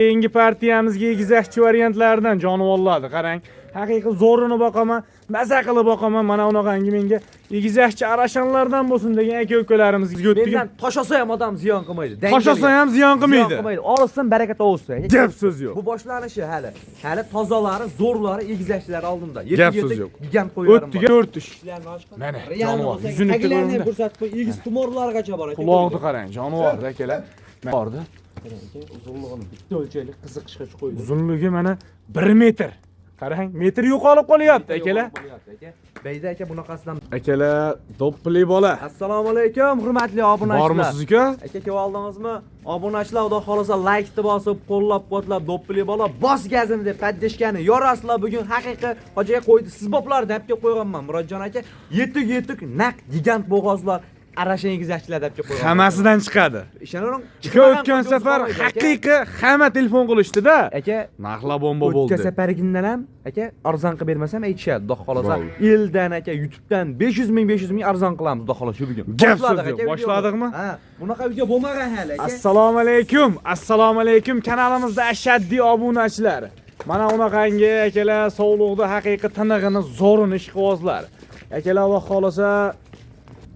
Keyingi partiyamizga egizakchi variantlardan jonivorlarni qarang. Haqiqiy zo'rini boqaman, maza qilib boqaman. Mana unaqangi menga egizakchi arashanlardan bo'lsin degan aka-ukalarimiz o'tdi. Mendan toshasa ham odam ziyon qilmaydi. Toshasa ham ziyon qilmaydi. Olsin, baraka topsin. Gap so'z yo'q. Bu boshlanishi hali. Hali tozalari, zo'rlari, egizakchilar oldinda. Gap so'z yo'q. Gigant qo'ylarim bor. O'tdiga 4 ish. Mana jonivor yuzini akalarni ko'rsatib qo'y, egiz tumorlargacha bor ekan. Quloqni qarang, jonivorda akalar. Bordi. Uzunligini bitta o'lchaylik, qiziqishga qo'ydi. Uzunligi mana 1 metr. Qarang, metr yo'qolib qolyapti akalar. Beyda aka bunaqasidan. Akalar, do'ppili bola. Assalomu alaykum, hurmatli obunachilar. Bormisiz uka? Aka kelib oldingizmi? Obunachilar, xudo xolasa like-ni bosib, qo'llab-quvvatlab do'ppili bola bos gazini deb paddeshkani yorasizlar. Bugun haqiqiy hojaga qo'ydi. Siz boplar deb qo'yganman Murodjon aka. Yetuk naq gigant bo'g'ozlar. Arashan egizakchilar deb qo'ygan. Hammasidan chiqadi. Ishonaring. O'tgan safar haqiqiy hamma telefon qilishdi-da. Aka, narxlar bomba bo'ldi. O'tgan safargindan ham aka arzon qilib bermasam aytishadi. Xudo xolasa eldan aka YouTube'dan 500 ming arzon qilamiz xudo xolasa shu bugun. Gap so'z yo'q. Boshladikmi? Ha, bunaqa video bo'lmagan hali aka. Assalomu alaykum kanalimizda ashaddiy obunachilar. Mana unaqangi akalar sog'liqda haqiqiy tinig'ini zo'rini ishqibozlar. Akalar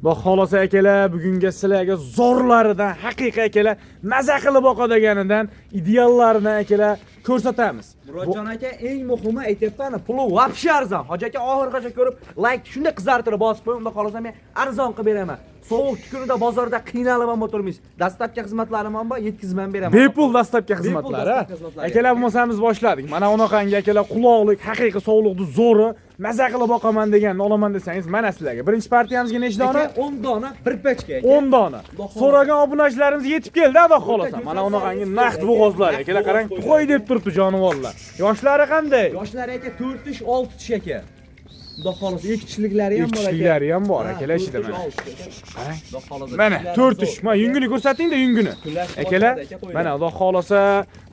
Xudo xolasa akalar bugunga sizlarga zo'rlaridan haqiqiy akalar maza qilib boqadiganidan ideallarini akalar ko'rsatamiz. Murodjon aka eng muhimi aytyapman, puli вообще arzon. Hoji aka oxirigacha ko'rib, like shunday qizartirib bosib qo'ying, unda qolsa men arzon qilib beraman. Sovuq kunida bozorda qiynalib ham o'tirmaysiz. Dastlabki xizmatlarim ham bor, yetkazib ham beraman. Bepul dastlabki xizmatlari. Akalar bo'lmasiz boshladik. Mana unaqangi akalar quloqlik, haqiqiy sog'liqni zo'ri maza qilib boqaman deganni olaman desangiz, mana sizlarga. Birinchi partiyamizga nechta dona? 10 dona, bir pechka aka. 10 dona. So'ragan obunachilarimiz yetib keldi, xudo xolasa. Mana unaqangi naqd bo'g'ozlar. Akalar qarang, qo'y deb turibdi jonivorlar. Yoshlari qanday? Yoshlari aka 4 ish, 6 ish aka. Xudo xolasa 2 kishiliklari ham bor aka. 2 kishiliklari ham bor akalar ishida mana. Qarang, xudo xolasa. Mana 4 ish. Mana yungini ko'rsating-da, yungini. Akalar, mana xudo xolasa,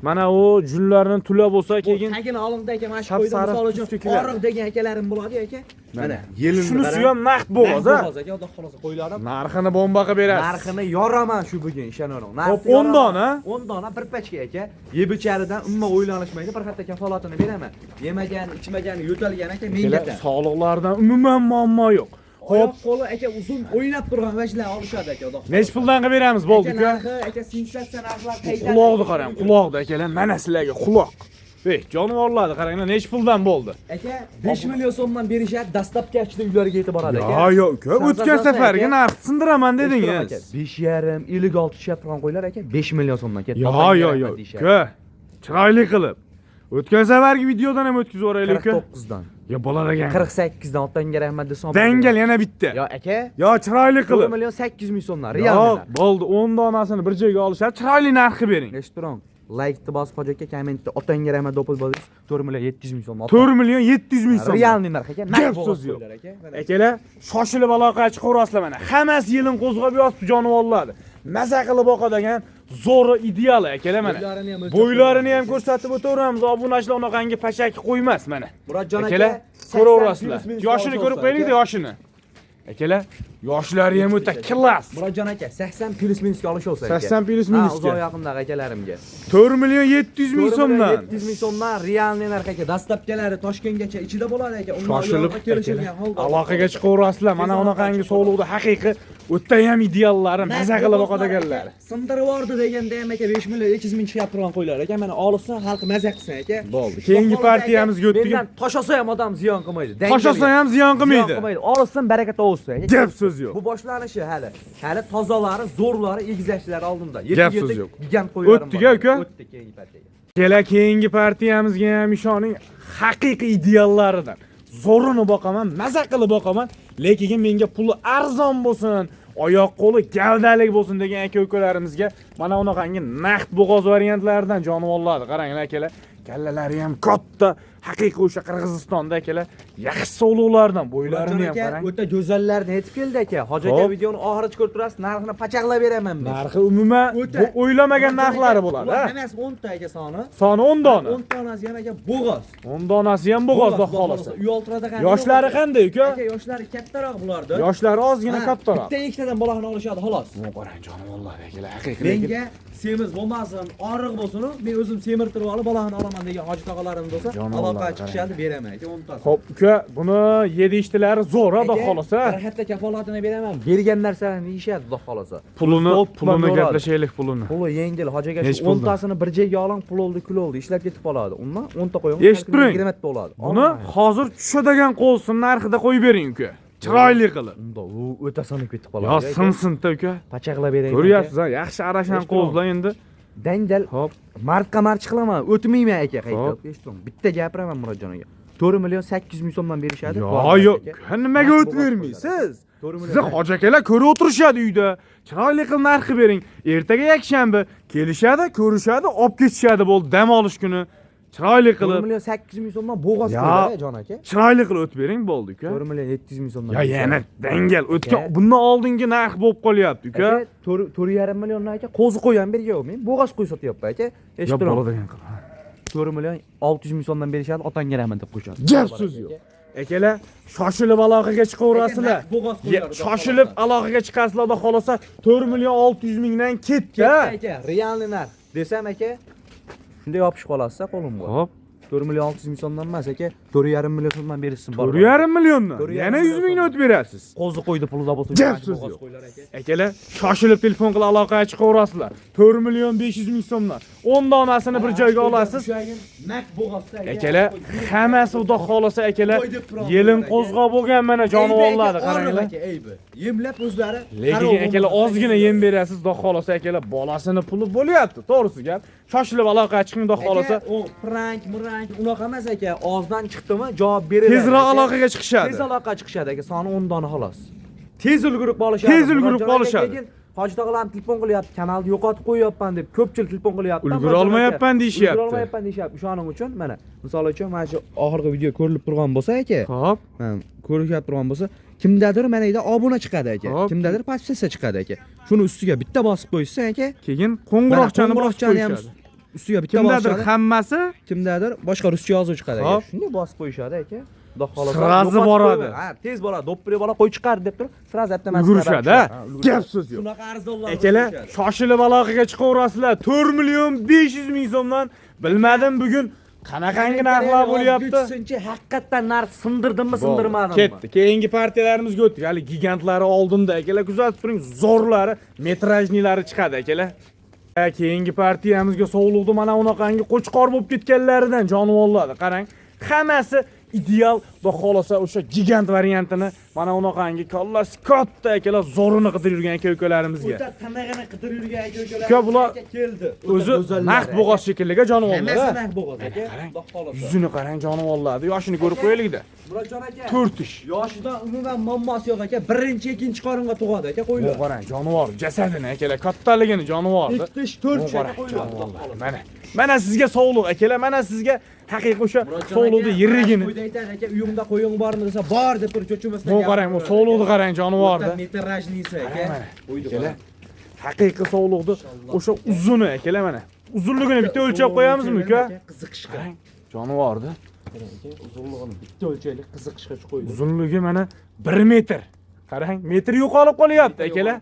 mana u junlarni tula bo'lsa keyin tagini olimda aka mana shu qo'yda misol uchun oriq degan akalarim bo'ladi aka. Mana yelini shunisi ham naqd bo'g'oz a. Bo'g'oz aka, xudo xolasa qo'ylarim. Narxini bomba qilib berasiz. Narxini yoraman shu bugun, ishonaring. Hop 10 dona. 10 dona bir pachka aka. Yebicharidan umuman o'ylanishmaydi, bir xatta kafolatini beraman. Yemagan, ichmagani, yo'talgan aka menga. Sog'liqlaridan umuman muammo yo'q. Xo'p, qo'li aka uzun o'ynab turgan vajlar olishadi aka, xudo xolasa. Nech puldan qilib beramiz bo'ldi-ku? Aka sensatsiya narxlar qayda? Quloqni qarang, quloqda akalar, mana sizlarga quloq. Jonivorlarni qaranglar, nech puldan bo'ldi? Aka 5 million so'mdan berishadi, dastlabki uylariga yetib boradi aka. Yo'q, o'tgan safarga narx sindiraman dedingiz. 5,5 iliq 6 tushab turgan qo'ylar aka 5 million so'mdan ketdi. Yo'q. Chiroyli qilib. O'tgan safargi videodan ham o'tkazib o'raylik-ku. 49 dan. Yo bo'lar ekan. 48 dan otanga rahmat desam. Dangal yana bitta. Yo aka. Yo chiroyli qilib. 1 million 800 ming so'mdan real. Yo'q, bo'ldi. 10 donasini bir joyga olishadi. Chiroyli narx qilib bering. Eshittirong. Like-ni bosib hoji aka, kommentda otanga rahmat deb qo'ysangiz 4 million 700 ming so'm. 4 million 700 ming so'm. Realni narx aka. Gap so'z yo'q. Akalar, shoshilib aloqa chiqaverasizlar mana. Hammasi yilin qo'zg'ab yotibdi jonivorlarni. Maza qilib boqadigan zo'ri ideal akalar mana. Bo'ylarini ham ko'rsatib o'taveramiz. Obunachilar unaqangi pashak qo'ymas mana. Murodjon aka, akalar, ko'raverasizlar. Yoshini ko'rib qo'yaylik-da, yoshini. Akalar, yoshlari ham o'ta klass. Murodjon aka, 80 plus minusga olish olsa aka. 80 plus minusga. Uzoq yaqindagi akalarimga. 4 million 700 ming so'mdan. 700 ming so'mdan realni narx aka. Dastlabkilari Toshkentgacha ichida bo'ladi aka. Shoshilib kelishilgan holda aloqaga chiqaverasizlar. Mana unaqangi sog'liqda haqiqiy o'ta ham ideallari, maza qilib boqadiganlar. Sindirib yordi deganda ham aka 5 million 200 ming chiqib turgan qo'ylar aka. Mana olsa xalq maza qilsin aka. Bo'ldi. Keyingi partiyamizga o'tdik. Mendan toshasa ham odam ziyon qilmaydi. Toshasa ham ziyon qilmaydi. Olsin, baraka topsin aka. Gap so'z yo'q. Bu boshlanishi hali. Hali tozalari, zo'rlari, egizakchilar oldinda. Gap so'z yo'q. Gigant qo'ylarim bor. O'tdik aka. O'tdik keyingi partiyaga. Keyingi partiyamizga ham ishoning haqiqiy ideallaridan. Zo'rini boqaman, maza qilib boqaman, lekin menga puli arzon bo'lsin, oyoq qo'li gavdalik bo'lsin degan aka-ukalarimizga mana unaqangi naqd bo'g'oz variantlaridan jonivorlarni qaranglar akalar. Kallalari ham katta. Haqiqiy o'sha Qirg'izistonda akalar yaxshi sovliqlardan bo'ylarini ham qarang. O'ta go'zallarni yetib keldi aka. Hoji aka videoni oxirigacha ko'rib turasiz, narxini pachaqlab beraman men. Narxi umuman bu o'ylamagan narxlari bo'ladi. Bular hammasi 10 ta aka soni. Soni 10 dona. 10 donasi ham aka bo'g'oz. 10 donasi ham bo'g'ozda xolasa. Uy oltirada qanday? Yoshlari qanday uka? Aka yoshlari kattaroq bulardi. Yoshlari ozgina kattaroq. Bitta ikkitadan bolani olishadi xolos. Qarang jonim vallahi akalar haqiqiy. Menga semiz bo'lmasin, og'riq bo'lsin, men o'zim semirtirib olib bolani olaman degan hoji tog'alarim bo'lsa, aloqa chiqishadi beraman aka 10 tasi. Xo'p uka, buni yedishtilari zo'r xudo xolasa. Hatta kafolatini beraman. Bergan narsalarni yeyishadi xudo xolasa. Pulini gaplashaylik pulini. Puli yengil, hoji aka Nechi shu puldan? 10 tasini bir joyga oling, pul oldi, kul oldi, ishlab ketib qoladi. Undan 10 ta qo'ying, Eshitib turing. 20 ta bo'ladi. Buni hozir tushadigan qo'lsin narxida qo'yib bering uka. Chiroyli qilib. Unda u o'ta sinib ketib qoladi. Yo sinsinda uka. Pachaqlab beraylik. Ko'ryapsiz, yaxshi arashan qo'zlar endi. Dangdal. Hop. Martqa march qilaman, o'tmayman aka Hop. qaytib. Eshitdim. Bitta gapiraman Murodjon aka. 4 million 800 ming so'mdan berishadi. Yo'q, nimaga o't bermaysiz? Sizni hoji akalar ko'rib o'tirishadi uyda. Chiroyli qilib narxi bering. Ertaga yakshanba kelishadi, ko'rishadi, olib ketishadi bo'ldi dam olish kuni. Chiroyli 4 qilib. million 800 ming so'mdan bo'g'oz Ya. qo'yadi jon aka. Chiroyli qilib o't bering bo'ldi uka. 4 million 700 ming so'mdan. Ya yana dangal o'tgan Aka. bundan oldingi narx bo'lib qolyapti uka. 4,5 milliondan aka qo'zi qo'ygan berganman. Bo'g'oz qo'y sotyapman aka. Ya Eshitdim. bo'ladigan qil. 4 million 600 ming so'mdan berishadi, otangga rahmat deb qo'yishadi. Gap so'z yo'q. Akalar, shoshilib aloqaga chiqaverasizlar. Aka, bo'g'oz qo'yadi, Shoshilib aloqaga chiqasizlar, xudo xolasa 4 million 600 mingdan ketdi. Aka, realniy narx desam aka, shunday yopishib qolasiz qo'limga. Hop, 4 million 600 ming so'mdan emas aka, 4,5 million so'mdan berishsin. 4,5 milliondan. 4,5 Yana 100 mingni o'tib berasiz. Qo'zi qo'ydi pulida bo'lsa, Gap so'z yo'q. Akalar, shoshilib telefon qilib aloqaga chiqaverasizlar. 4 million 500 ming so'mdan 10 donasini bir joyga olasiz. Nak bo'g'ozda Akalar, hammasi xudo xolasa akalar, yelin qo'zg'ab bo'lgan mana jonivorlarni qaranglar. Aybi. Yemlab o'zlari. Lekin akalar ozgina yem berasiz, xudo xolasa akalar, bolasini puli bo'lyapti, to'g'risi gap. Shoshilib aloqaga chiqing, xudo xolasa. O prank, unaqa emas aka. Og'izdan chiqdimi, javob beriladi. Tezroq aloqaga chiqishadi. Tez aloqa chiqishadi aka, soni 10 dona xolos. Tez ulgurib qolishadi. Tez ulgurib qolishadi. Hoji tog'alar telefon qilyapti, kanalni yo'qotib qo'yapman deb ko'pchilik telefon qilyapti. Ulgura olmayapman deyishyapti. Ulgura olmayapman deyishyapti. Shuning uchun mana, misol uchun mana shu oxirgi video ko'rilib turgan bo'lsa aka, Xo'p. ko'rishib turgan bo'lsa, kimdadir mana yerda obuna chiqadi aka. Hop. Kimdadir podpisa chiqadi aka. Shuni ustiga bitta bosib qo'yishsa aka, Keyin qo'ng'iroqchani bosib ham qo'yishadi. ustiga bitta Kimdadir bosishadi. hammasi Kimdadir boshqa ruscha yozuv chiqadi aka. Hop. Shunday bosib qo'yishadi aka. Xudo xolasa. Sirazi boradi. Ha, tez boradi. Do'ppili bola qo'y chiqardi deb turib, sirazi avtomatik. yugurishadi, ha? Gap so'z yo'q. Shunaqa arzonlar. Akalar, shoshilib aloqaga chiqaverasizlar. 4 million 500 ming so'mdan bilmadim bugun qanaqangi narxlar bo'lyapti. Sinchi haqiqatdan narx sindirdimmi, sindirmadimmi? Ketdi. Keyingi partiyalarimizni o'tdik. Hali gigantlari oldinda akalar, kuzatib turing, zo'rlari, metrajnilari chiqadi akalar. Keyingi partiyamizga sovliqdi mana unaqangi qo'chqor bo'lib ketganlaridan jonivorlarni qarang. Hammasi ideal, xudo xolasa o'sha gigant variantini mana unaqangi kallasi katta akalar zo'rini qidirib yurgan aka-ukalarimizga. O'ta tanag'ini qidirib yurgan aka-ukalar Uka, bular keldi. O'zi naqd bo'g'oz shekilliga jonivorlar. Hammasi naqd bo'g'oz aka. Xudo xolasa. Yuzini qarang jonivorlarni, yoshini ko'rib qo'yaylik-da. Murodjon aka. 4 ish. Yoshidan umuman muammosi yo'q aka. Birinchi, ikkinchi qoringa tug'adi aka qo'ylar. Qarang, jonivor jasadini akalar, kattaligini jonivorni. Ikkita ish 4 chaka qo'ylar. Mana sizga sog'liq akalar, mana sizga haqiqiy o'sha sog'liqni yirigini. Quyida aytadi aka, uyingda qo'ying bormi desa, bor deb turib cho'chimasdan. Bu qarang, bu sog'liqni qarang jonivorni. Metrajnisi aka. Akalar, haqiqiy sog'liqni o'sha uzuni akalar mana. Uzunligini bitta o'lchab qo'yamizmi uka? Qiziqishga. Qarang, jonivorni. Uzunligini bitta o'lchaylik, qiziqishga qo'ydi. Uzunligi mana 1 metr. Qarang, metr yo'qolib qolyapti akalar.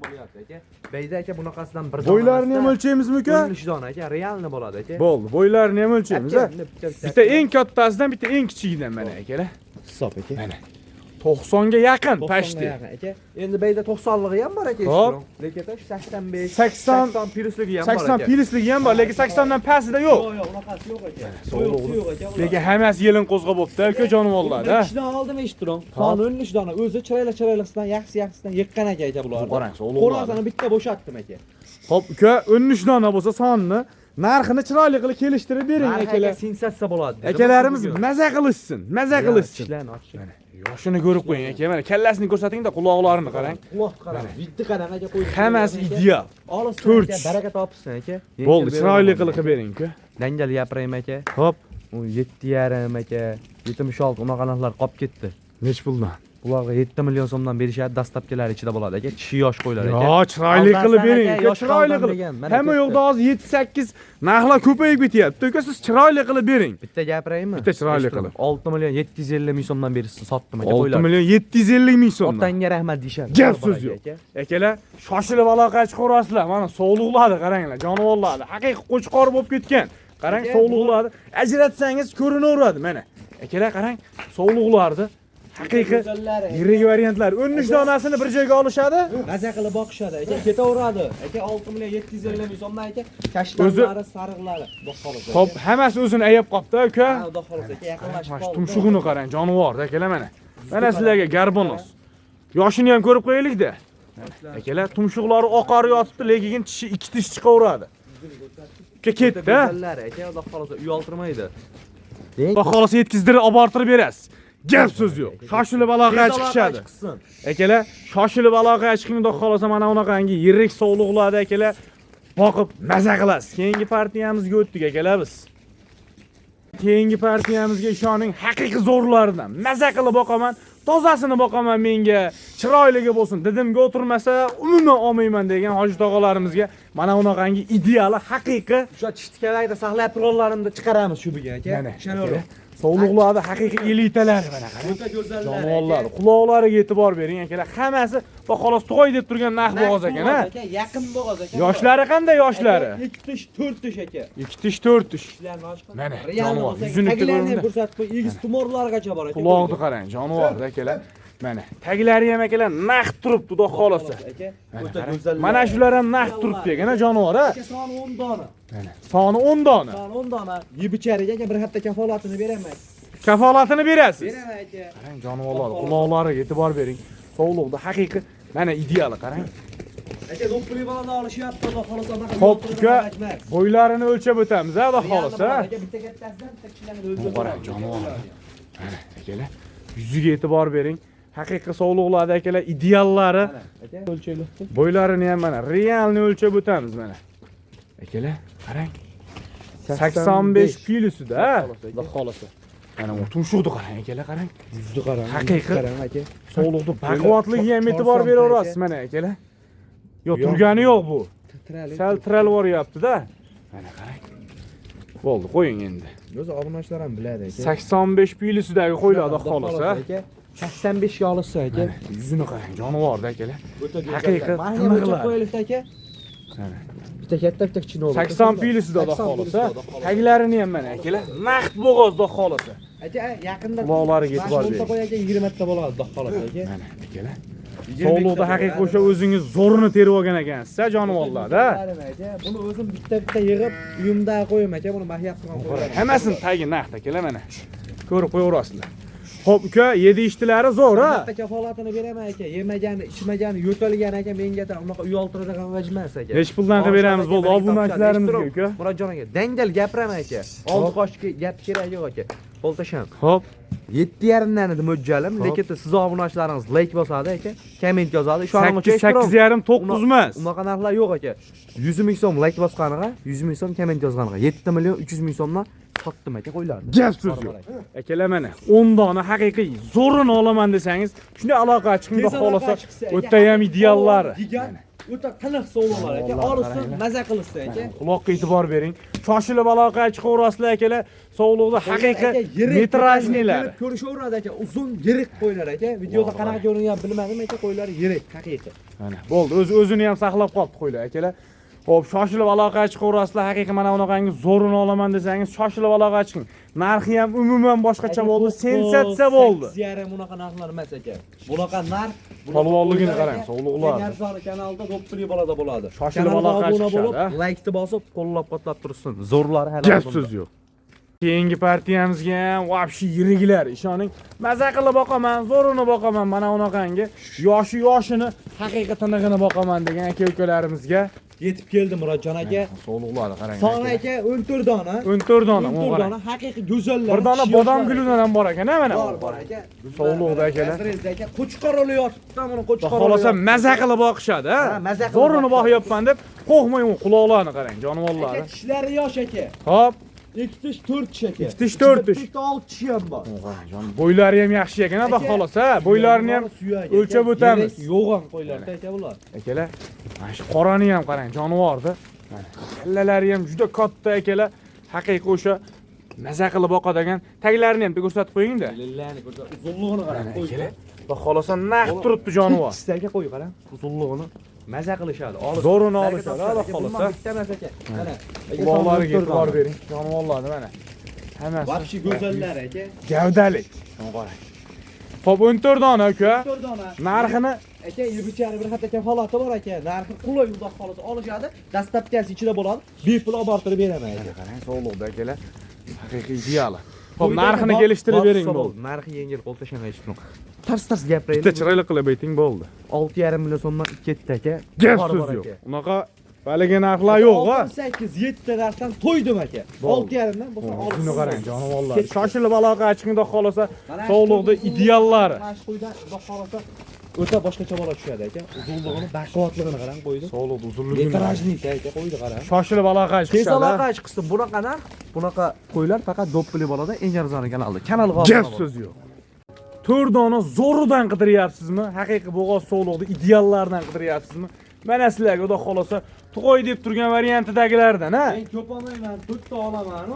Beyda aka bunaqasidan bir Bo'ylarini ham o'lchaymizmi uka? 13 dona aka, realni bo'ladi aka. Bo'ldi, bo'ylarini ham o'lchaymiz. Bitta eng kattasidan, bitta eng kichigidan mana akalar. Hisob aka. Mana 90 ga yaqin pashti. Aka. Endi beyda 90ligi ham bor aka. Hop. Lekin 85, 80 plyusligi ham bor aka. 80 pilisligi ham bor, lekin 80 dan pastida yo'q. Yo'q, unaqasi yo'q aka. So'yuqsi yo'q aka. Lekin hammasi yelin qo'zg'ab bo'pti, aka jonivorlarda. 13 dona oldim eshitib turing. Soni 13 dona. O'zi chiroyli-chiroylisidan, yaxshi-yaxshisidan yiqqan aka bular. Qarang, so'lug'lar. Qo'rasini bitta bo'shatdim aka. Xo'p, uka, 13 dona bo'lsa sonni narxini chiroyli qilib kelishtirib bering akalar. Sensatsiya bo'ladi. Akalarimiz maza qilishsin, maza qilishsin. Ishlarni ochishgan. Yoshini ko'rib qo'ying aka, mana kallasini ko'rsating-da, quloqlarini qarang. Quloq qarang. Bitta qarang aka qo'yib. Hammasi ideal. Olis To'rt. baraka topsin aka. Bo'ldi, chiroyli qilib bering uka. Dangal gapiraymi aka. Xo'p, U 7,5 aka, 76 unaqa narxlar qolib ketdi. Nech puldan? Bularga 7 million so'mdan berishadi, dastlabkilar ichida bo'ladi aka. Kishi yosh qo'ylar aka. Yo, chiroyli qilib bering. Aldasan aka, yosh Chiroyli qoldim qilib. degan, mana Hamma ketdi. yo'qda hozir 7-8 narxlar ko'payib ketyapti. Aka, siz chiroyli qilib bering. Bitta gapiraymi? Bitta chiroyli qilib. 6 million 750 ming so'mdan berishsin, sotdim aka 6 qo'ylar. million 750 ming so'm. Otangga rahmat deyshadi. Gap so'z yo'q. Akalar, shoshilib aloqa chiqarasizlar. Mana sog'liqlarni qaranglar, jonivorlarni. Haqiqiy qo'chqor bo'lib ketgan. Qarang, sog'liqlarni ajratsangiz ko'rinaveradi mana. Akalar qarang, sog'liqlarni haqiqiy yirik variantlar. 13 donasini bir joyga olishadi. Maza qilib boqishadi aka, ketaveradi. Aka 6 million 750 ming so'mdan aka, kashtanlari, sariqlari, xudo xolisa. Xo'p, hammasi o'zini ayab qopti, aka. Ha, xudo xolisa aka, yaqinlashib qoldi. Tumshug'ini qarang, jonivor, akalar mana. Mana sizlarga garbonos. Yoshini ham ko'rib qo'yaylik-da. Akalar, tumshuqlari oqarib yotibdi, lekin tishi 2 tish chiqaveradi. Ketdi, ha? Aka, xudo xolisa uy oltirmaydi. Xudo xolisa yetkizdirib olib ortirib berasiz. Gap so'z yo'q. Shoshilib aloqaga chiqishadi. Akalar, shoshilib aloqaga chiqing, xudo xolisa mana unaqangi yirik sog'liqlarda akalar boqib maza qilasiz. Keyingi partiyamizga o'tdik akalar biz. Keyingi partiyamizga ishoning, haqiqiy zo'rlaridan maza qilib boqaman, tozasini boqaman menga, chiroyligi bo'lsin, didimga o'tirmasa umuman olmayman degan hoji tog'alarimizga mana unaqangi ideali haqiqiy O'sha tishtikalarda saqlab turganlarimni chiqaramiz shu bugun aka. mana sog'liqlarda haqiqiy elitalar mana qarang. Jonivorlar, quloqlariga e'tibor bering akalar. Hammasi va xolos to'y deb turgan naq bo'g'oz ekan, ha? Yaqin bo'g'oz aka. Yoshlari qanday yoshlari? 2 tish, 4 tish aka. 2 tish, 4 tish. Ishlarni ochqin. Mana Real jonivor, bo'lsa, yuzini taglarini ko'rindi. ko'rsatib qo'y, egiz tumorlargacha bor aka. Quloqni qarang, jonivor akalar. Mana taglari ham akalar naq turibdi, xudo xolasa. Aka, Mana o'ta qarang. go'zal. Mana shular ham naq turibdi ekan, jonivor, ha? Aka soni 10 dona. Mana soni 10 dona. Soni 10 dona. Yeb ichariga aka bir hafta kafolatini beraman. Kafolatini berasiz. Beraman aka. Qarang, jonivorlar, quloqlariga e'tibor bering. Sog'liqda haqiqiy mana ideali qarang. Aka do'ppili balani olishyapti, xudo xolasa bunaqa. Xo'p, uka, bo'ylarini o'lchab o'tamiz, ha, xudo xolasa. Aka bitta kattasidan bitta kichiklarni o'ldirib. Qarang, jonivorlar. Mana akalar, yuziga e'tibor bering. Haqiqiy sog'liqlarda akalar ideallari. Aka o'lchaylik. Bo'ylarini ham mana realni o'lchab o'tamiz mana. Akalar, qarang. 85 kilosida, ha, xudo xolasa. Mana u tumshuqni qarang akalar, qarang. Yuzni qarang. Haqiqiy qarang aka. sog'liqda baquvvatligiga ham e'tibor beraverasiz mana akalar. Yo'q, turgani yo'q bu. Sal tiral boryapti-da. Mana qarang. Bo'ldi, qo'ying endi. O'zi obunachilar ham biladi aka. 85 kilosidagi qo'ylardi xolasa. aka. 85 ga olsa aka. Yuzini qarang, jonivorda akalar. O'ta Haqiqiy Mahliya o'lchab qo'yaylik aka. Mana Bitta katta bitta kichkina olur. 80 kilosida xolasa. Taglarini ham mana akalar, naqd bo'g'ozda xolasa. Aka yaqinda Quloqlariga e'tibor bering. qo'y aka 20 ta bo'ladi, xudo xolasa aka. Mana akalar. Sog'liqda haqiqiy o'sha o'zingiz zo'rini terib olgan ekansiz, jonivorlarda. Buni o'zim bitta yig'ib uyimda qo'yaman aka, buni mahiyat qilgan qo'yaman. Hammasini tagi naqd akalar mana. Ko'rib qo'yaverasizlar. Xo'p, uka, yedi ishtilari zo'r, ha? Bitta kafolatini beraman aka. Yemagani, ichmagani, yo'talgan aka menga da unaqa uy oltiradigan vaj emas aka. Nechi puldan qilib beramiz bo'ldi obunachilarimizga, uka? Murodjon aka, dangal gapiraman aka. Oldi qoshga gap kerak yo'q aka. Qo'ltasham. Xo'p, 7,5 dan edi mo'ljalim, lekin siz obunachilaringiz like bosadi aka, komment yozadi. Ishoning uchun 8,5 9 emas. Unaqa narxlar yo'q aka. 100 ming so'm like bosganiga, 100 ming so'm komment yozganiga, 7 million 300 ming so'mdan sotdim aka qo'ylarni. Gap so'z yo'q. Akalar mana 10 dona haqiqiy zo'rini olaman desangiz, shunday aloqa chiqingda xolasa, o'ta ham ideallari. O'ta tiniq sovg'alar aka, olsin, maza qilsin aka. Quloqqa e'tibor bering. Shoshilib aloqa chiqaverasizlar akalar. Sog'liqda haqiqiy metrajnilar. Ko'rishaveradi aka, uzun yirik qo'ylar aka. Videoda qanaqa ko'rinyapti bilmadim aka, qo'ylar yirik, haqiqiy. Mana bo'ldi, o'zini ham saqlab qoldi qo'ylar akalar. Xo'p, shoshilib aloqa chiqaverasizlar. Haqiqiy mana bunaqangi zo'rini olaman desangiz, shoshilib aloqa chiqing. Narxi ham umuman boshqacha bo'ldi, sensatsiya bo'ldi. 8,5 bunaqa narxlar emas aka. Bunaqa narx Polvonligini qarang, sog'liqlar. Narzoni kanalda do'ppili bolada bo'ladi. Shoshilib aloqa chiqishadi, ha? Like-ni bosib, qo'llab-quvvatlab tursin. Zo'rlari hali Gap so'z yo'q. Keyingi partiyamizga ham vobshi yiriklar, ishoning. Maza qilib boqaman, zo'rini boqaman, mana unaqangi yoshini, haqiqiy tinig'ini boqaman degan aka-ukalarimizga yetib keldi Murodjon aka. Sog'liqlari qarang. Soni aka 14 dona. 14 dona, 14 dona haqiqiy go'zallar. Bir dona bodom gulidan ham bor ekan, mana. Bor aka. Sog'liqda akalar. Azrizda aka qo'chqor olyapti, buni qo'chqor. Xohlasa maza qilib boqishadi, ha? maza qilib Zo'rini boqyapman deb qo'rqmang, quloqlarini qarang, jonivorlari. Aka tishlari yosh aka. Xo'p, 2 tish 4 tish aka. 2 tish 4 tish. Bitta 6 tish ham bor. Jon, bo'ylari ham yaxshi ekan, xudo xolasa, bo'ylarini ham o'lchab o'tamiz. Yo'q ham qo'ylarda aka bular. Akalar, mana shu qorani ham qarang, jonivorda. Mana kallalari ham juda katta akalar. Haqiqiy o'sha maza qilib boqadigan taglarini ham ko'rsatib qo'ying-da. Lillani ko'rsa, uzunligini qarang, qo'ylar. Xudo xolasa naq turibdi jonivor. Ichidagi qo'y qarang, uzunligini maza qilishadi. Zo'rini olishadi, xudo xolasa. Bitta emas aka. Mana Quloqlariga e'tibor bering. Jonivorlarni mana. Hammasi Vobshe go'zallar aka. gavdalik. Qarang. Xo'p, 14 dona aka. 4 dona. Narxini Aka, yurbichari bir xat aka holati bor aka. Narxi qulay xudo xolasa olishadi. Dastlabkasi ichida bo'ladi. Bepul olib bortirib beraman aka. qarang, sog'liqda akalar. Haqiqiy ideal. Xo'p, narxini kelishtirib bering bo'ldi. Narxi yengil qo'l tashlagan hech qanaqa. Tars gapiraylik. Bitta chiroyli qilib ayting bo'ldi. 6,5 million so'mdan ketdi aka. Gap so'z yo'q. Unaqa baligi narxlar yo'q-a? 8 7 narxdan to'ydim aka. 6,5 dan bo'lsa olib. Shuni qarang, jonivorlar. Shoshilib aloqa chiqingda xolasa, sog'liqda ideallari. Mana shu qo'ydan xudo xolasa o'ta boshqacha bola tushadi aka. Uzunligini, baquvvatligini qarang qo'ydi. Sog'liq uzunligini. Metrajni aka qo'ydi qarang. Shoshilib aloqa Tez chiqishadi. aloqa chiqsin. Bunaqa narx, bunaqa qo'ylar faqat doppili bolada eng arzon kanalda. Kanalga Gap so'z yo'q. 4 dona zo'ridan qidiryapsizmi? Haqiqiy bo'g'oz sog'liqda ideallardan qidiryapsizmi? Mana sizlarga xudo xolasa Tuqoy deb turgan variantidagilardan, ha? Men ko'p olmayman, 4 ta olaman,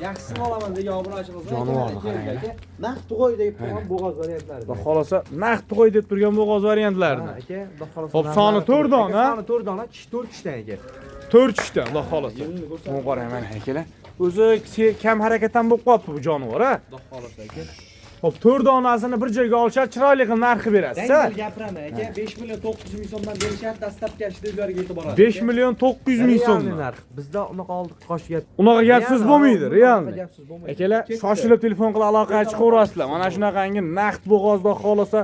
yaxshisini olaman degan obunachiqmiz. Jonivorni qarang, aka. Naq Tuqoy deb turgan bo'g'oz variantlari. Xudo xolasa naq Tuqoy deb turgan bo'g'oz variantlaridan. Aka, xudo xolasa. Xo'p, soni 4 dona. Soni 4 dona, 4 ishdan aka. 4 ishdan, xudo xolasa. Buni qarang mana akalar. O'zi kam harakatdan bo'lib qolibdi bu jonivor, ha? Xudo xolasa aka. Xo'p, 4 donasini bir joyga olishar, chiroyli qilib narxi berasiz, ha? Dangal gapiraman aka, 5 million 900 ming so'mdan berishadi, dastlabki ishlarga yetib boradi. 5 million 900 ming so'm. narx. Bizda unaqa oldik qoshiga. Unaqa gap so'z bo'lmaydi, realni. Gap so'z bo'lmaydi. Akalar, shoshilib telefon qilib aloqaga chiqaverasizlar. Mana shunaqangi naqd bo'g'ozda xolasa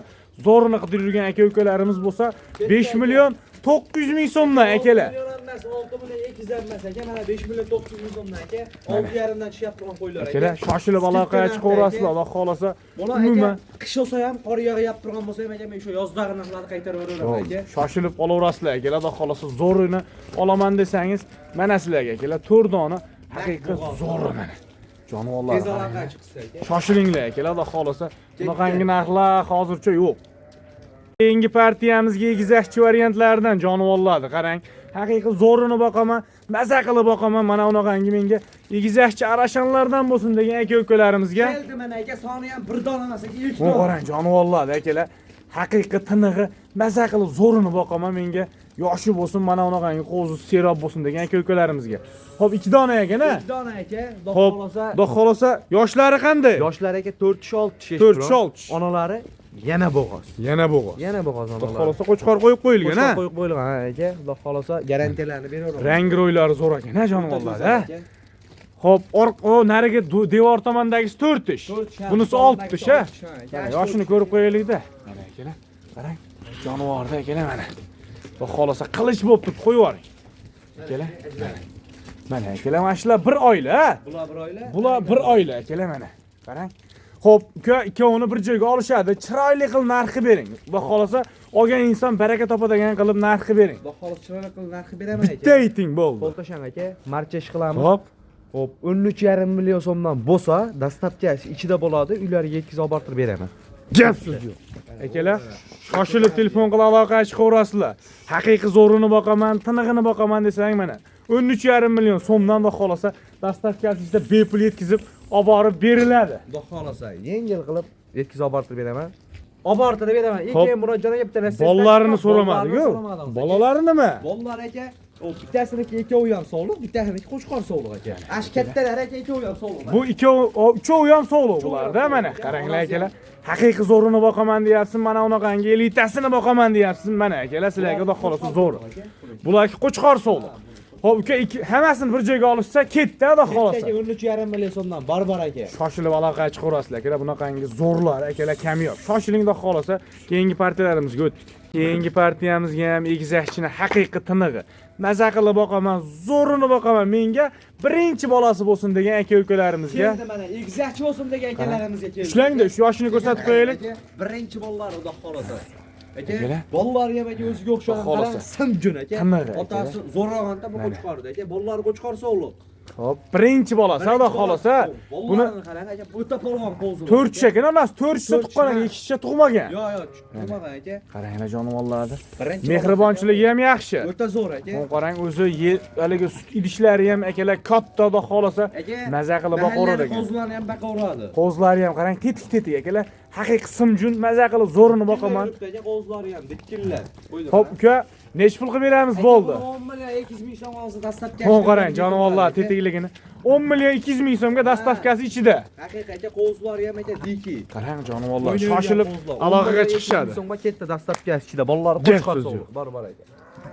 zo'rini qilib yurgan aka-ukalarimiz bo'lsa, 5 million 900 ming so'mdan akalar. 6 million 200 emas aka, mana 5 million 900 ming so'mdan aka. 6,5 dan tushyapti bu qo'ylar aka. Akalar, shoshilib aloqaga chiqaverasizlar, xudo xolasa. Umuman qish olsa ham qor yog'yap turgan bo'lsa ham aka, men o'sha yozdagi narxlarni qaytarib beraman aka. Shoshilib olaverasizlar akalar, xudo xolasa zo'rini olaman desangiz, mana sizlarga akalar 4 dona haqiqiy zo'ri mana. Jonivorlar. Tez aloqaga chiqsa aka. Shoshilinglar akalar, xudo xolasa. Bunaqangi narxlar hozircha yo'q. Keyingi partiyamizga egizakchi variantlardan jonivorlarni qarang. Haqiqiy zo'rini boqaman, maza qilib boqaman. Mana unaqangi menga egizakchi arashanlardan bo'lsin degan aka-ukalarimizga. Keldi mana aka, soni ham bir dona emas aka, 2 Bu dona. qarang jonivorlarni akalar. Haqiqiy tinig'i maza qilib zo'rini boqaman menga. Yoshi bo'lsin, mana unaqangi qo'zi serob bo'lsin degan aka-ukalarimizga. Xo'p, 2 dona ekan-a? 2 dona aka, xudo Xo'p, xolasa. xudo xolasa yoshlari qanday? Yoshlari aka 4-6 yosh. 4-6. Onalari yana bo'g'oz. Yana bo'g'oz. Yana bo'g'oz Xudo onalar. xolasa qo'chqor qo'yib qo'yilgan, ha? Qo'yib qo'yilgan aka, xudo xolasa garantiyalarni beraveramiz. Rang ro'ylari zo'r ekan, ha jonivorlar, ha? Xo'p, nariga devor tomondagisi 4 ish. Bunisi 6 ish, ha? Mana yoshini ko'rib qo'yaylik-da. Mana akalar, qarang. Jonivorda akalar mana. Xudo xolasa qilich bo'lib turib qo'yib yuboring. Akalar, mana akalar, mana shular bir oila, ha? Bular bir oila. Bular bir oila akalar mana. Qarang. Xo'p, ikkovini bir joyga olishadi. Chiroyli qilib narxi bering. Xudo xolasa olgan inson baraka topadigan qilib narxi bering. Xudo xolasa chiroyli qilib narxi beraman aka. Bitta ayting bo'ldi. Qo'ltashang aka, marcha ish qilamiz. Xo'p. Xo'p, 13,5 million so'mdan bo'lsa, dastlabki ichida bo'ladi, uylariga yetkazib olib bortirib beraman. Gap so'z yo'q. Akalar, shoshilib telefon qilib aloqaga chiqaverasizlar. Haqiqiy zo'rini boqaman, tinig'ini boqaman desang mana 13,5 million so'mdan da xolasa dastlabkasida bepul yetkazib olib borib beriladi. Xudo xolasa, yengil qilib yetkazib olib bortirib beraman. Olib bortirib beraman. Aka Murodjonaga bitta narsa. Bolalarini so'ramadi-ku. Bolalari nima? Bolalar aka, o bittasiniki ikkovi ham sog'liq, bittasiniki qo'chqor sog'liq aka. Ash kattalar aka ikkovi ham sog'liq. Bu uchovi ham sog'liq bularda mana. Qaranglar akalar. Haqiqiy zo'rini boqaman deyapsiz, mana unaqangi elitasini boqaman deyapsiz. Mana akalar, sizlarga xudo xolasa zo'r. Bularki qo'chqor sog'liq. Xo'p, uka hammasini bir joyga olishsa ketdi, xudo xolasa. Aka 13,5 million so'mdan barbar aka. Shoshilib aloqaga chiqaverasizlar akalar, bunaqangi zo'rlar akalar kamyob. Shoshiling xudo xolasa, keyingi partiyalarimizga o'tdik. Keyingi partiyamizga ham egizakchini haqiqiy tinig'i. Maza qilib boqaman, zo'rini boqaman. Menga birinchi bolasi bo'lsin degan aka-ukalarimizga. Endi mana egizakchi bo'lsin degan akalarimizga keldi. Shularga shu yoshini ko'rsatib qo'yaylik. Birinchi bolalar xudo xolasa. Aka, bolalar ham aka o'ziga o'xshagan qarang, simjun aka. Otasi zo'rag'anda bu qo'chqordi aka. Bolalar qo'chqor sog'liq. Hop, birinchi bolasi, xudo xolasa. Buni qarang aka, o'ta polvon qo'zi. 4 ekan, onasi 4 tuqqan, 2 tug'magan. Yo'q, tug'magan aka. Qaranglar jonivorlarni. Birinchi Mehribonchiligi ham yaxshi. o'ta zo'r aka. Bu qarang o'zi haligi sut idishlari ham akalar katta, xudo xolasa. Maza qilib boqaveradi ekan. Qo'zlarni ham boqaveradi. Qo'zlari ham qarang, tetik akalar. Haqiqiy simjun maza qilib zo'rini boqaman. Qo'zlari ham bitkillar. Hop, uka, nech pul qilib beramiz bo'ldi? 10 million 200 ming so'm hozir dastlabki. Qo'ng qarang, jonivorlar tetikligini. 10 million 200 ming so'mga dastavkasi ichida. Haqiqatda qo'zlari ham aka diki. Qarang, jonivorlar shoshilib aloqaga chiqishadi. So'mga ketdi dastavkasi ichida. Bolalar Gap qo'shqat so'z yo'q. Bor aka.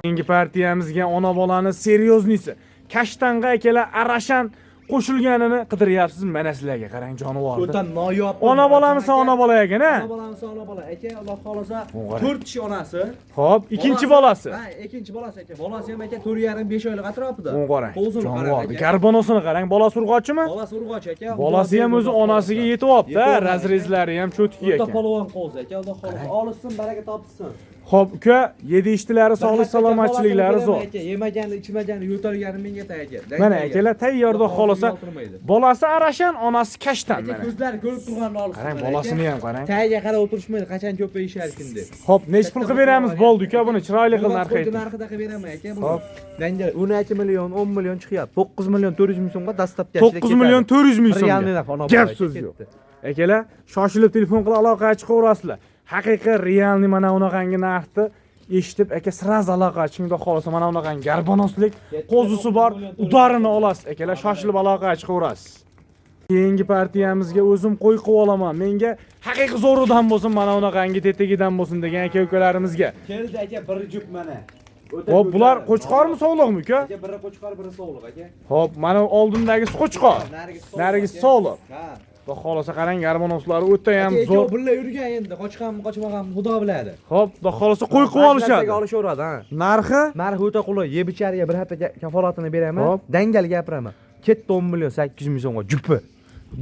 Keyingi partiyamizga ona bolani seryoznisi, Kashtanqa akalar Arashan qo'shilganini qidiryapsiz. Mana sizlarga qarang jonivorni. O'ta noyob. Ona bolamisa ona bola ekan, a? Ona bolamisa ona bola. Aka, Alloh xolasa 4 kishi onasi. Xo'p, ikkinchi bolasi. Ha, ikkinchi bolasi aka. Bolasi ham aka 4,5 oylik atrofida. Bu qarang. Qo'zini qarang Jonivorni aka. garbonosini qarang, bolasi urg'ochimi? Bolasi urg'och aka. Bolasi ham o'zi onasiga yetyapti, razrezlari ham cho'tki O'ta ekan. polvon qo'zi aka. Alloh xolasa olishsin, baraka topsin. Xo'p, uka, yedi ishtilari sog'lik salomatchiliklari zo'r. Yemagani, ichmagani, yo'talgani menga tayyor. Mana akalar tayyorda xolasa. Bolasi Arashan, onasi Kashtan mana. Ko'zlari ko'rib turganini olsin. Qarang, bolasini ham qarang. Tagiga qarab o'tirishmaydi, qachon ko'payishar ekan deb. Xo'p, nech pul qilib beramiz bo'ldi uka buni? Chiroyli qil narxi ayting. Narxida qilib beraman aka buni. Dangal 12 million, 10 million chiqyapti. 9 million 400 ming so'mga dastlabki 9 million 400 ming so'mga. Gap so'z yo'q. Akalar, shoshilib telefon qilib aloqaga chiqaverasizlar. Haqiqiy realni mana unaqangi narxni eshitib aka siraz aloqa chiqingda qolsa mana unaqangi garbonoslik qo'zisi bor, udarini olasiz. Akalar, shoshilib aloqaga chiqaverasiz. Keyingi partiyamizga o'zim qo'y qilib olaman. Menga haqiqiy zo'ridan bo'lsin, mana unaqangi tetigidan bo'lsin degan aka-ukalarimizga. Keldi aka, bir jup mana. Hop, bular qo'chqormi, so'g'liqmi uka? Aka, biri qo'chqor, biri so'g'liq aka. Hop, mana oldindagisi qo'chqor. Narigisi so'g'liq. Ha. Xudo xolasa qarang, garbonoslari o'ta ham zo'r. Aka, bular yurgan endi, qochqanmi, qochmaganmi, Xudo biladi. Hop, xudo xolasa qo'y qilib olishadi. Olishaveradi, ha. Narxi? Narxi o'ta qulay. Yeb ichariga bir hafta kafolatini beraman. Hop. Dangal gapiraman. Ketdi 10 million 800 ming so'mga jupi.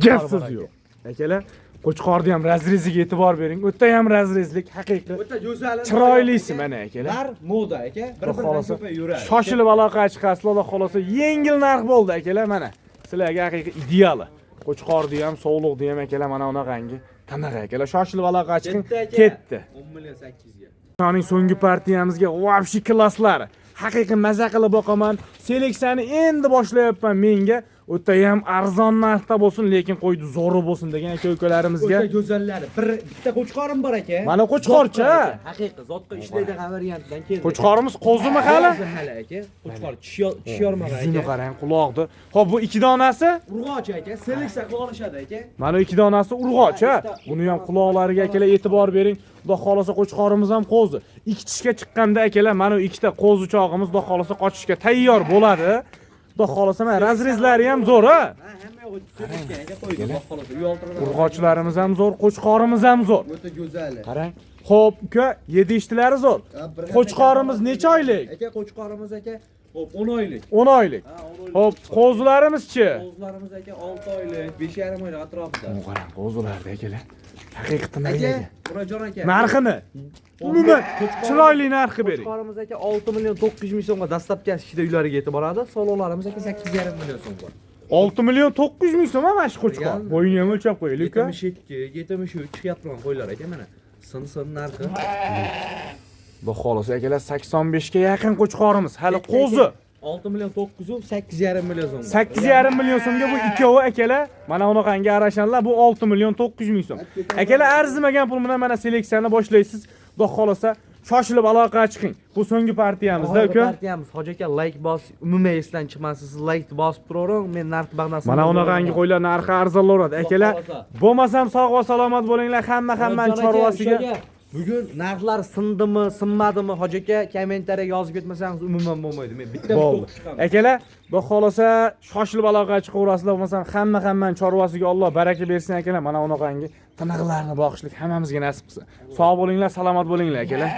Gap so'z yo'q. Akalar, qo'chqorni ham razreziga e'tibor bering. O'ta ham razrezlik, haqiqiy. O'ta go'zal. Chiroylisi mana akalar. Lar moda aka. Bir-biridan ko'pay yuradi. Shoshilib aloqaga chiqasizlar, xudo xolasa yengil narx bo'ldi akalar mana. Sizlarga haqiqiy ideali. Qo'chqorni ham, so'g'liqni ham akalar mana unaqangi. Tanaqa akalar, shoshilib aloqaga chiqing. Ketdi. 10 million 800 ga. Shoning so'nggi partiyamizga vobshi klasslari. Haqiqiy maza qilib boqaman. Seleksiyani endi boshlayapman menga. O'ta ham arzon narxda bo'lsin, lekin qo'ydi zo'ri bo'lsin degan aka-ukalarimizga. O'ta go'zallari. Bitta qo'chqorim bor aka. Mana qo'chqorcha. Haqiqiy zotga ishlaydigan variantdan keldi. Qo'chqorimiz qo'zimi hali? Hali aka. Qo'chqor tish yormagan Yuzini aka. qarang, quloqni. Xo'p, bu ikki donasi? Urg'och aka. Seleksiya qilib olishadi aka. Mana ikki donasi urg'och, ha. Buni ham quloqlariga akalar e'tibor bering. Xudo xolasa qo'chqorimiz ham qo'zi. Ikki tishga chiqqanda akalar mana ikkita qo'zi chog'imiz xudo xolasa qochishga tayyor bo'ladi. Xudo xolasa mana razrezlari ham zo'r, ha. Hamma yo'q o'tishgan aka qo'ydi. Xudo xolasa uyoltiradi. Urg'ochlarimiz ham zo'r, qo'chqorimiz ham zo'r. O'ta go'zal. Qarang. Xo'p, uka, 7 ishtilari zo'r. Qo'chqorimiz necha oylik? Aka, qo'chqorimiz aka, hop 10 oylik. 10 oylik. Ha, 10 oylik. Xo'p, qo'zlarimizchi? Qo'zlarimiz aka 6 oylik, 5,5 oylik atrofida. Qarang, qo'zlarda akalar. Haqiqatan Aka, aka. Murodjon aka. Narxini umuman chiroyli narxi bering. Qo'chqorimiz aka 6 million 900 ming so'mga dastlabki ichida uylariga yetib boradi. Solovlarimiz aka 8,5 million so'mga. 6 million 900 ming so'm mana shu qo'chqor. Bo'yini ham o'lchab qo'yaylik uka. 72, 73 chiqyapti qo'ylar aka mana. Sin narxi. Xudo xolasa akalar 85 ga yaqin qo'chqorimiz. Hali qo'zi. 6 million 900, 8,5 million so'm. 8,5 million so'mga bu ikkovi akalar. Mana unaqangi arashanlar bu 6 million 900 ming so'm. Akalar arzimagan pul bilan mana seleksiyani boshlaysiz. Xudo xolasa shoshilib aloqaga chiqing. Bu so'nggi partiyamizda uka. Partiyamiz Hoji aka like bos, umuman esdan chiqmasin. Siz like bosib turavering, men narx bag'nasini. Mana unaqangi qo'ylar narxi arzonlaveradi. Akalar, bo'lmasam sog' va salomat bo'linglar. Hammani chorvasiga. Bugun narxlar sindimi, sinmadimi, Hoji aka kommentariyaga yozib ketmasangiz umuman bo'lmaydi. Men bitta bo'ldi. Akalar, xudo xolasa shoshilib aloqaga chiqaverasizlar, bo'lmasam hammani chorvasiga Alloh baraka bersin akalar. Mana unaqangi tiniqlarni boqishlik hammamizga nasib qilsin. Sog' bo'linglar, salomat bo'linglar akalar.